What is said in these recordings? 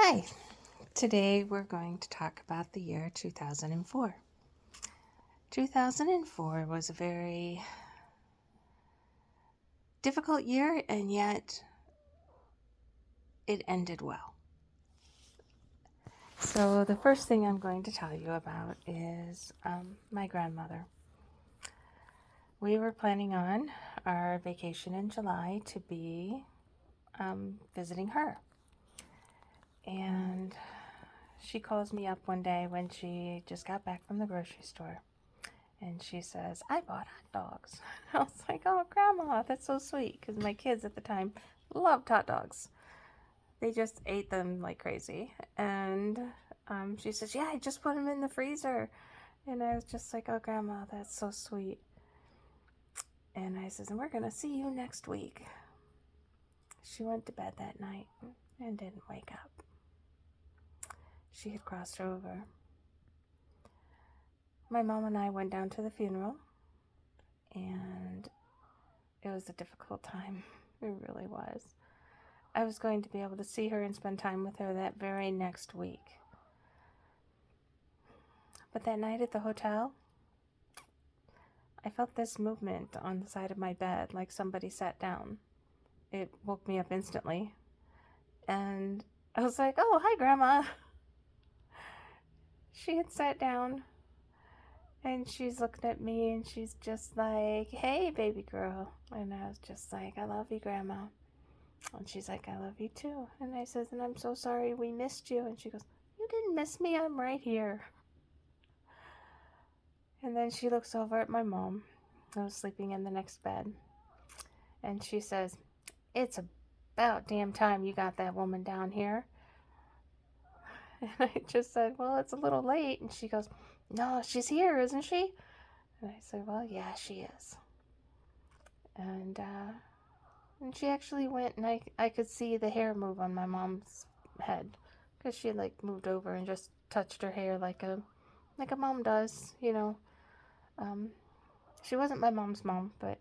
Hi, today we're going to talk about the year 2004. 2004 was a very difficult year, and yet it ended well. So, the first thing I'm going to tell you about is my grandmother. We were planning on our vacation in July to be visiting her. And she calls me up one day when she just got back from the grocery store. And she says, I bought hot dogs. I was like, oh, Grandma, that's so sweet. Because my kids at the time loved hot dogs. They just ate them like crazy. And she says, yeah, I just put them in the freezer. And I was just like, oh, Grandma, that's so sweet. And I says, and we're going to see you next week. She went to bed that night and didn't wake up. She had crossed over. My mom and I went down to the funeral, and it was a difficult time. It really was. I was going to be able to see her and spend time with her that very next week. But that night at the hotel, I felt this movement on the side of my bed, like somebody sat down. It woke me up instantly. And I was like, oh, hi, Grandma. She had sat down, and she's looking at me, and she's just like, hey, baby girl. And I was just like, I love you, Grandma. And she's like, I love you too. And I says, and I'm so sorry we missed you. And she goes, you didn't miss me. I'm right here. And then she looks over at my mom, who was sleeping in the next bed. And she says, it's about damn time you got that woman down here. And I just said, well, it's a little late. And she goes, no, she's here, isn't she? And I said, well, yeah, she is. And she actually went, and I could see the hair move on my mom's head, because she had moved over and just touched her hair like a mom does, you know. She wasn't my mom's mom, but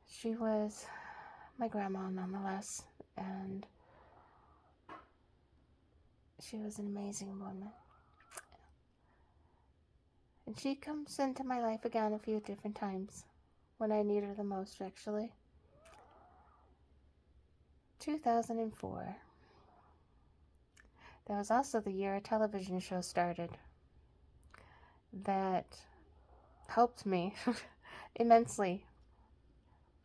she was my grandma nonetheless, and she was an amazing woman. And she comes into my life again a few different times when I need her the most, actually. 2004. That was also the year a television show started that helped me immensely.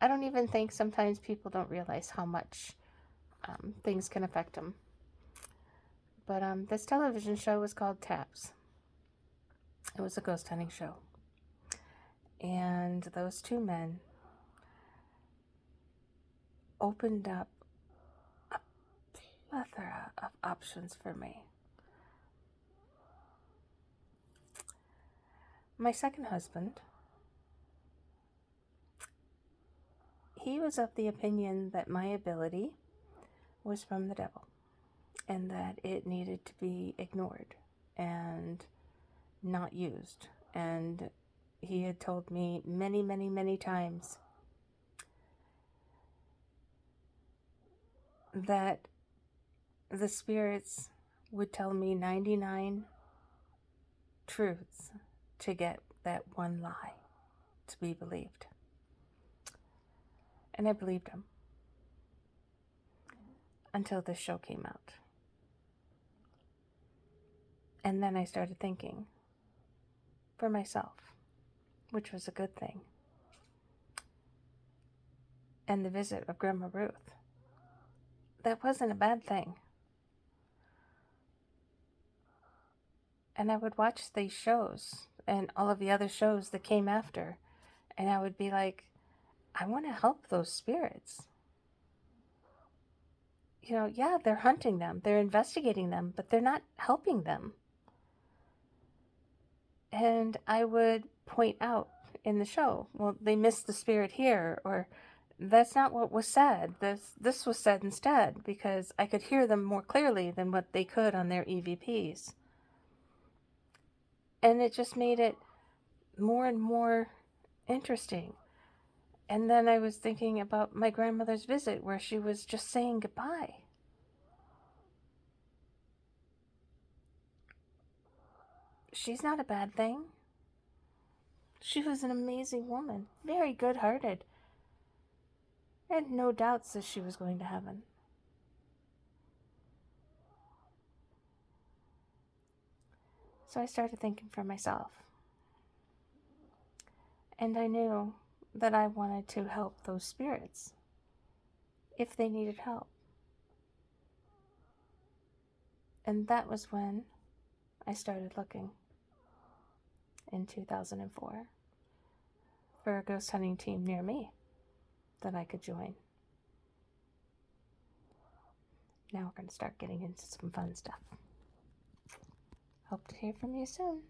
I don't even think sometimes people don't realize how much things can affect them. But this television show was called Taps. It was a ghost hunting show. And those two men opened up a plethora of options for me. My second husband, he was of the opinion that my ability was from the devil and that it needed to be ignored and not used. And he had told me many, many, many times that the spirits would tell me 99 truths to get that one lie to be believed. And I believed him until this show came out. And then I started thinking for myself, which was a good thing. And the visit of Grandma Ruth, that wasn't a bad thing. And I would watch these shows and all of the other shows that came after, and I would be like, I want to help those spirits. You know, yeah, they're hunting them, they're investigating them, but they're not helping them. And I would point out in the show, well, they missed the spirit here, or that's not what was said. This was said instead, because I could hear them more clearly than what they could on their EVPs. And it just made it more and more interesting. And then I was thinking about my grandmother's visit, where she was just saying goodbye. she's not a bad thing. She was an amazing woman, very good-hearted. I had no doubts that she was going to heaven. So I started thinking for myself. And I knew that I wanted to help those spirits if they needed help. And that was when I started looking in 2004 for a ghost hunting team near me that I could join. Now we're going to start getting into some fun stuff. Hope to hear from you soon.